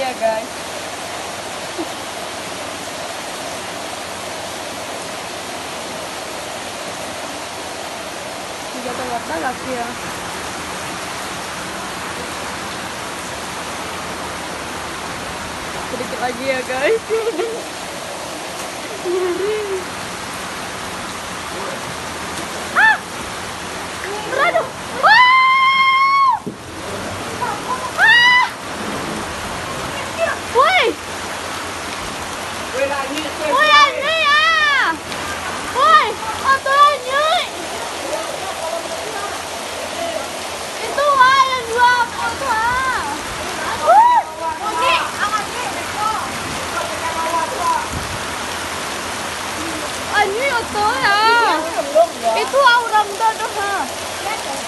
ya guys. Gata-gata lagi ya. Sedikit lagi ya guys. Aduh. Woi. Woi anh à. Woi, motornya. Itu yang jual motor. Ini motor ya. Itu orang dah.